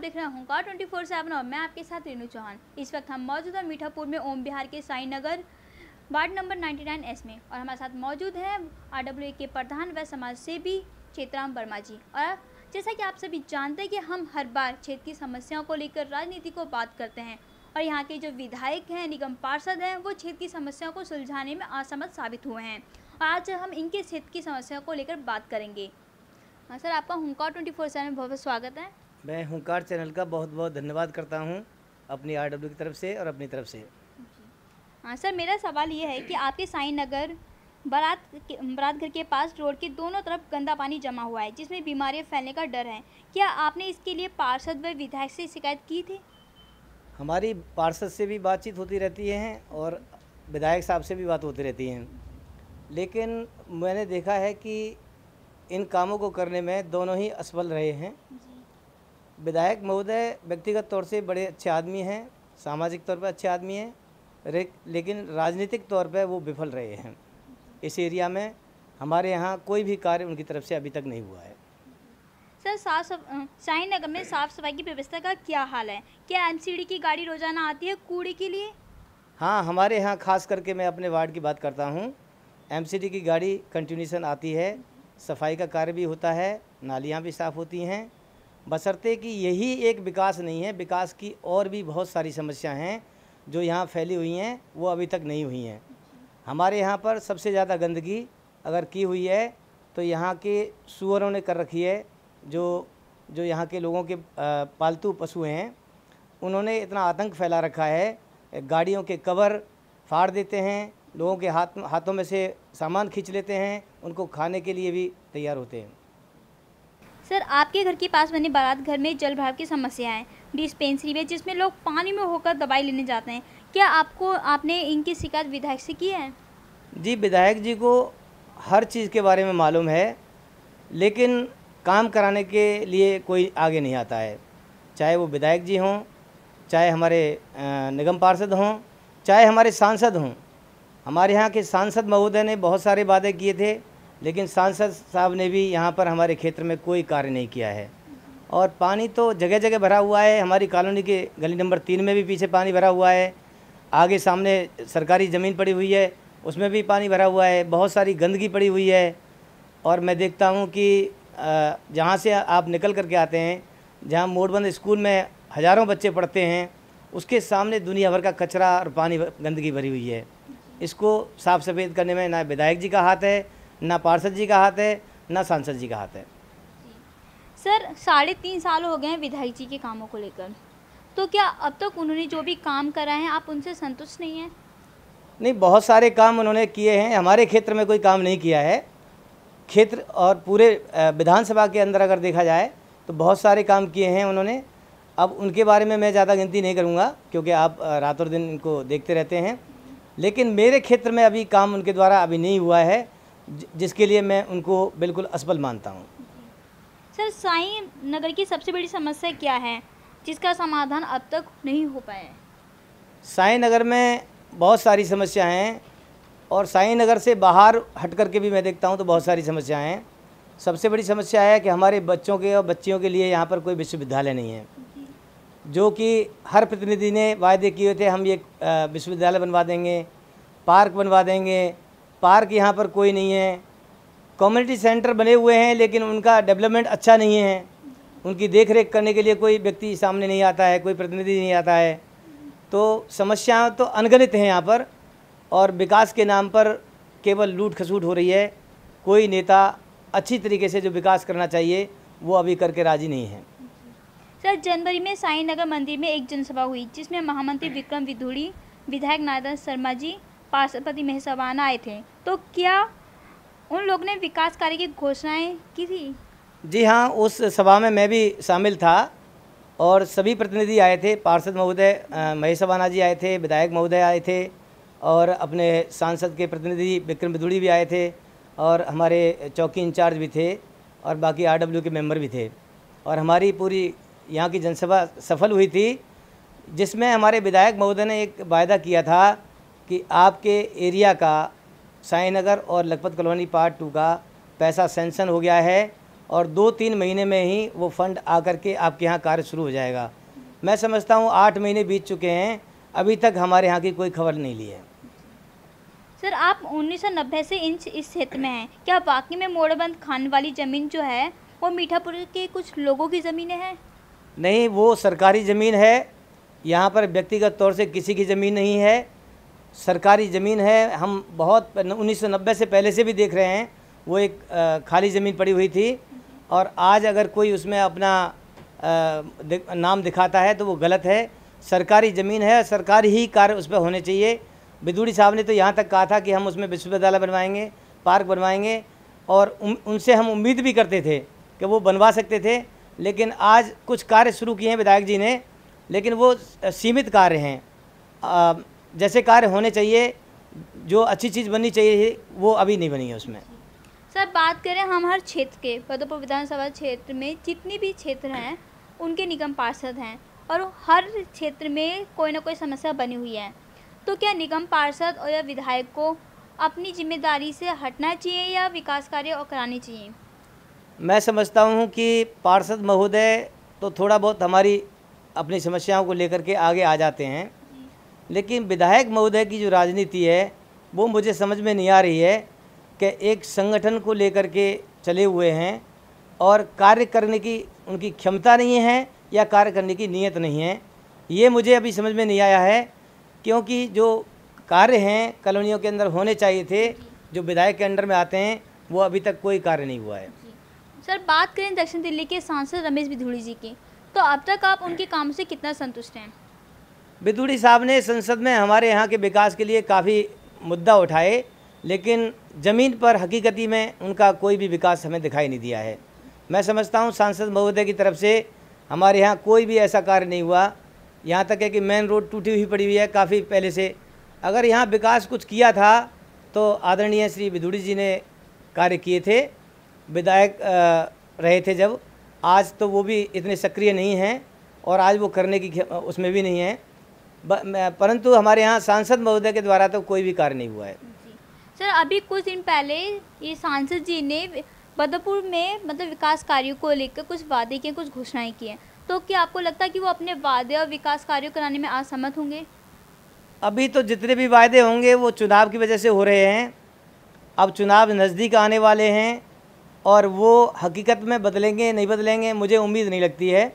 देख रहे हैं हुंकार 24/7 और मैं आपके साथ रेनू चौहान। इस वक्त हम मौजूद हैं मीठापुर में ओम बिहार के Sai Nagar ward number 99S में और हमारे साथ मौजूद हैं RWA के प्रधान व समाज सेवी चेतराम वर्मा जी। और जैसा कि आप सभी जानते हैं कि हम हर बार क्षेत्र की समस्याओं को लेकर राजनीति को बात करते हैं और यहाँ के जो विधायक हैं, निगम पार्षद हैं, वो क्षेत्र की समस्याओं को सुलझाने में असमर्थ साबित हुए हैं। और आज हम इनके क्षेत्र की समस्याओं को लेकर बात करेंगे। हाँ सर, आपका हुंकार 24/7 में बहुत बहुत स्वागत है। मैं हुंकार चैनल का बहुत बहुत धन्यवाद करता हूं अपनी RW की तरफ से और अपनी तरफ से। हाँ सर, मेरा सवाल ये है कि आपके साई नगर बारात घर के पास रोड के दोनों तरफ गंदा पानी जमा हुआ है जिसमें बीमारियां फैलने का डर है। क्या आपने इसके लिए पार्षद व विधायक से शिकायत की थी? हमारी पार्षद से भी बातचीत होती रहती है और विधायक साहब से भी बात होती रहती है, लेकिन मैंने देखा है कि इन कामों को करने में दोनों ही असफल रहे हैं। विधायक महोदय व्यक्तिगत तौर से बड़े अच्छे आदमी हैं, सामाजिक तौर पर अच्छे आदमी हैं, लेकिन राजनीतिक तौर पर वो विफल रहे हैं। इस एरिया में हमारे यहाँ कोई भी कार्य उनकी तरफ से अभी तक नहीं हुआ है। सर, साई नगर में साफ़ सफाई की व्यवस्था का क्या हाल है? क्या MCD की गाड़ी रोजाना आती है कूड़े के लिए? हाँ, हमारे यहाँ खास करके मैं अपने वार्ड की बात करता हूँ। MCD की गाड़ी कंटिन्यूसन आती है, सफाई का कार्य भी होता है, नालियाँ भी साफ़ होती हैं, बशर्ते कि यही एक विकास नहीं है। विकास की और भी बहुत सारी समस्या हैं जो यहाँ फैली हुई हैं, वो अभी तक नहीं हुई हैं। हमारे यहाँ पर सबसे ज़्यादा गंदगी अगर की हुई है तो यहाँ के सूअरों ने कर रखी है। जो यहाँ के लोगों के पालतू पशु हैं, उन्होंने इतना आतंक फैला रखा है, गाड़ियों के कवर फाड़ देते हैं, लोगों के हाथों में से सामान खींच लेते हैं, उनको खाने के लिए भी तैयार होते हैं। सर, आपके घर के पास बने बारात घर में जल भराव की समस्या है, डिस्पेंसरी में जिसमें लोग पानी में होकर दवाई लेने जाते हैं। क्या आपने इनकी शिकायत विधायक से की है? जी, विधायक जी को हर चीज़ के बारे में मालूम है, लेकिन काम कराने के लिए कोई आगे नहीं आता है। चाहे वो विधायक जी हों, चाहे हमारे निगम पार्षद हों, चाहे हमारे सांसद हों। हमारे यहाँ के सांसद महोदय ने बहुत सारे वादे किए थे, लेकिन सांसद साहब ने भी यहाँ पर हमारे क्षेत्र में कोई कार्य नहीं किया है। और पानी तो जगह जगह भरा हुआ है। हमारी कॉलोनी के गली नंबर 3 में भी पीछे पानी भरा हुआ है, आगे सामने सरकारी ज़मीन पड़ी हुई है, उसमें भी पानी भरा हुआ है, बहुत सारी गंदगी पड़ी हुई है। और मैं देखता हूँ कि जहाँ से आप निकल करके आते हैं, जहाँ मोड़बंद स्कूल में हज़ारों बच्चे पढ़ते हैं, उसके सामने दुनिया भर का कचरा और पानी गंदगी भरी हुई है। इसको साफ़ सफ़ेद करने में ना विधायक जी का हाथ है, ना पार्षद जी का हाथ है, ना सांसद जी का हाथ है। सर, 3.5 साल हो गए हैं विधायक जी के कामों को लेकर, तो क्या अब तक उन्होंने जो भी काम करा है आप उनसे संतुष्ट नहीं हैं? नहीं, बहुत सारे काम उन्होंने किए हैं। हमारे क्षेत्र में कोई काम नहीं किया है। क्षेत्र और पूरे विधानसभा के अंदर अगर देखा जाए तो बहुत सारे काम किए हैं उन्होंने। अब उनके बारे में मैं ज़्यादा गिनती नहीं करूँगा क्योंकि आप रात और दिन इनको देखते रहते हैं, लेकिन मेरे क्षेत्र में अभी काम उनके द्वारा अभी नहीं हुआ है, जिसके लिए मैं उनको बिल्कुल असफल मानता हूँ। सर, साई नगर की सबसे बड़ी समस्या क्या है जिसका समाधान अब तक नहीं हो पाया है? साई नगर में बहुत सारी समस्याएं हैं और साई नगर से बाहर हट करके भी मैं देखता हूं तो बहुत सारी समस्याएं हैं। सबसे बड़ी समस्या है कि हमारे बच्चों के और बच्चियों के लिए यहाँ पर कोई विश्वविद्यालय नहीं है, जो कि हर प्रतिनिधि ने वायदे किए थे, हम ये विश्वविद्यालय बनवा देंगे, पार्क बनवा देंगे। पार्क यहाँ पर कोई नहीं है। कम्युनिटी सेंटर बने हुए हैं लेकिन उनका डेवलपमेंट अच्छा नहीं है। उनकी देख रेख करने के लिए कोई व्यक्ति सामने नहीं आता है, कोई प्रतिनिधि नहीं आता है। तो समस्याएं तो अनगिनत हैं यहाँ पर और विकास के नाम पर केवल लूट खसूट हो रही है। कोई नेता अच्छी तरीके से जो विकास करना चाहिए वो अभी करके राजी नहीं है। सर, जनवरी में साई नगर मंदिर में एक जनसभा हुई जिसमें महामंत्री विक्रम विधूड़ी, विधायक नारायण शर्मा जी, पार्षद महेशवाना आए थे, तो क्या उन लोगों ने विकास कार्य की घोषणाएं की थी? जी हाँ, उस सभा में मैं भी शामिल था और सभी प्रतिनिधि आए थे। पार्षद महोदय महेशवाना जी आए थे, विधायक महोदय आए थे और अपने सांसद के प्रतिनिधि विक्रम विधूड़ी भी आए थे और हमारे चौकी इंचार्ज भी थे और बाकी RW के मेंबर भी थे। और हमारी पूरी यहाँ की जनसभा सफल हुई थी, जिसमें हमारे विधायक महोदय ने एक वायदा किया था कि आपके एरिया का साई नगर और लखपत कॉलोनी पार्ट 2 का पैसा सैंक्शन हो गया है और 2-3 महीने में ही वो फंड आकर के आपके यहाँ कार्य शुरू हो जाएगा। मैं समझता हूँ 8 महीने बीत चुके हैं, अभी तक हमारे यहाँ की कोई खबर नहीं ली है। सर, आप 1990 से इस क्षेत्र में हैं, क्या वाकई में मोड़बंद खान वाली ज़मीन जो है वो मीठापुर के कुछ लोगों की ज़मीनें हैं? नहीं, वो सरकारी ज़मीन है। यहाँ पर व्यक्तिगत तौर से किसी की ज़मीन नहीं है, सरकारी ज़मीन है। हम बहुत 1990 से पहले से भी देख रहे हैं, वो एक खाली ज़मीन पड़ी हुई थी, और आज अगर कोई उसमें अपना नाम दिखाता है तो वो गलत है। सरकारी ज़मीन है, सरकारी ही कार्य उस पर होने चाहिए। बिदुड़ी साहब ने तो यहाँ तक कहा था कि हम उसमें विश्वविद्यालय बनवाएंगे, पार्क बनवाएंगे, और उनसे हम उम्मीद भी करते थे कि वो बनवा सकते थे। लेकिन आज कुछ कार्य शुरू किए हैं विधायक जी ने, लेकिन वो सीमित कार्य हैं। जैसे कार्य होने चाहिए, जो अच्छी चीज़ बननी चाहिए, वो अभी नहीं बनी है उसमें। सर, बात करें हम हर क्षेत्र के, बदरपुर विधानसभा क्षेत्र में जितनी भी क्षेत्र हैं उनके निगम पार्षद हैं, और हर क्षेत्र में कोई ना कोई समस्या बनी हुई है। तो क्या निगम पार्षद और या विधायक को अपनी जिम्मेदारी से हटना चाहिए या विकास कार्य और कराने चाहिए? मैं समझता हूँ कि पार्षद महोदय तो थोड़ा बहुत हमारी अपनी समस्याओं को लेकर के आगे आ जाते हैं, लेकिन विधायक महोदय की जो राजनीति है वो मुझे समझ में नहीं आ रही है कि एक संगठन को लेकर के चले हुए हैं और कार्य करने की उनकी क्षमता नहीं है या कार्य करने की नीयत नहीं है। ये मुझे अभी समझ में नहीं आया है, क्योंकि जो कार्य हैं कॉलोनियों के अंदर होने चाहिए थे, जो विधायक के अंडर में आते हैं, वो अभी तक कोई कार्य नहीं हुआ है। सर, बात करें दक्षिण दिल्ली के सांसद रमेश बिधूड़ी जी की, तो अब तक आप उनके काम से कितना संतुष्ट हैं? बिधूड़ी साहब ने संसद में हमारे यहाँ के विकास के लिए काफ़ी मुद्दा उठाए, लेकिन ज़मीन पर हकीकती में उनका कोई भी विकास हमें दिखाई नहीं दिया है। मैं समझता हूँ सांसद महोदय की तरफ से हमारे यहाँ कोई भी ऐसा कार्य नहीं हुआ। यहाँ तक है कि मेन रोड टूटी हुई पड़ी हुई है काफ़ी पहले से। अगर यहाँ विकास कुछ किया था तो आदरणीय श्री बिधूड़ी जी ने कार्य किए थे, विधायक रहे थे जब। आज तो वो भी इतने सक्रिय नहीं हैं और आज वो करने की उसमें भी नहीं है, परंतु हमारे यहाँ सांसद महोदय के द्वारा तो कोई भी कार्य नहीं हुआ है। सर, अभी कुछ दिन पहले ये सांसद जी ने बदरपुर में मतलब विकास कार्यों को लेकर कुछ वादे किए, कुछ घोषणाएं की हैं, तो क्या आपको लगता है कि वो अपने वादे और विकास कार्यों कराने में असमर्थ होंगे? अभी तो जितने भी वायदे होंगे वो चुनाव की वजह से हो रहे हैं। अब चुनाव नज़दीक आने वाले हैं और वो हकीकत में बदलेंगे नहीं बदलेंगे मुझे उम्मीद नहीं लगती है।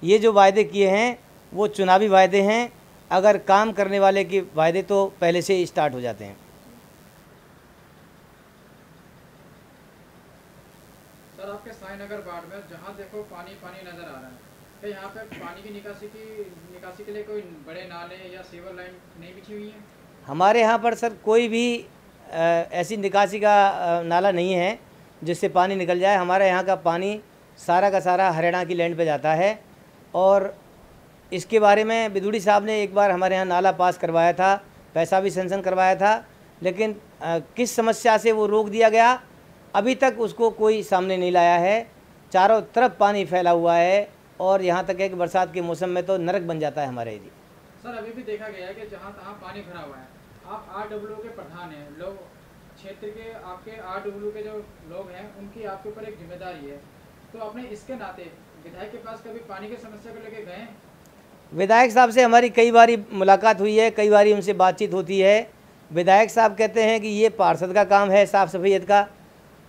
ये जो वायदे किए हैं वो चुनावी वायदे हैं, अगर काम करने वाले के वायदे तो पहले से ही स्टार्ट हो जाते हैं। सर, आपके साईनगर वार्ड में जहाँ देखो पानी पानी नज़र आ रहा है, तो यहाँ पे पानी की निकासी के लिए कोई बड़े नाले या सीवर लाइन नहीं बिछी हुई है? हमारे यहाँ पर सर कोई भी ऐसी निकासी का नाला नहीं है जिससे पानी निकल जाए। हमारे यहाँ का पानी सारा का सारा हरियाणा की लैंड पे जाता है, और इसके बारे में बिधूड़ी साहब ने एक बार हमारे यहाँ नाला पास करवाया था, पैसा भी सेंक्शन करवाया था, लेकिन किस समस्या से वो रोक दिया गया अभी तक उसको कोई सामने नहीं लाया है। चारों तरफ पानी फैला हुआ है और यहाँ तक है कि बरसात के मौसम में तो नरक बन जाता है हमारे जी। सर, अभी भी देखा गया है कि जहाँ तहाँ पानी भरा हुआ है। आप RWO के प्रधान हैं, लोग क्षेत्र के आपके RWO के जो लोग हैं उनकी आपके ऊपर एक जिम्मेदारी है, तो अपने इसके नाते विधायक के पास कभी पानी की समस्या को लेकर गए? विधायक साहब से हमारी कई बारी मुलाकात हुई है, कई बारी उनसे बातचीत होती है। विधायक साहब कहते हैं कि ये पार्षद का काम है साफ़ सफाई का,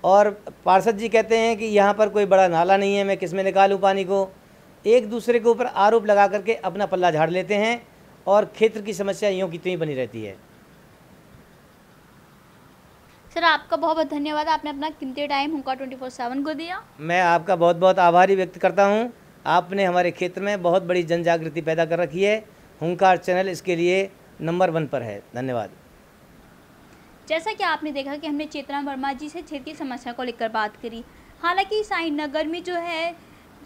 और पार्षद जी कहते हैं कि यहाँ पर कोई बड़ा नाला नहीं है, मैं किस में निकालूँ पानी को। एक दूसरे के ऊपर आरोप लगा करके अपना पल्ला झाड़ लेते हैं और क्षेत्र की समस्या यूँ की त्यों ही बनी रहती है। सर, आपका बहुत बहुत धन्यवाद, आपने अपना कीमती टाइम हुंकार 24/7 को दिया। मैं आपका बहुत बहुत आभारी व्यक्त करता हूँ। आपने हमारे क्षेत्र में बहुत बड़ी जन जागृति पैदा कर रखी है। हुंकार चैनल इसके लिए नंबर 1 पर है। धन्यवाद। जैसा कि आपने देखा कि हमने चेतना वर्मा जी से क्षेत्र की समस्या को लेकर बात करी। हालांकि साईनगर में जो है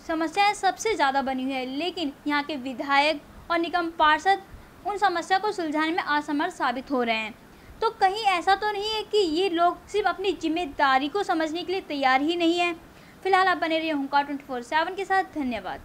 समस्याएं सबसे ज़्यादा बनी हुई है, लेकिन यहाँ के विधायक और निगम पार्षद उन समस्या को सुलझाने में असमर्थ साबित हो रहे हैं। तो कहीं ऐसा तो नहीं है कि ये लोग सिर्फ अपनी जिम्मेदारी को समझने के लिए तैयार ही नहीं है। फिलहाल आप बने रहिए हुंकार 24/7 के साथ। धन्यवाद।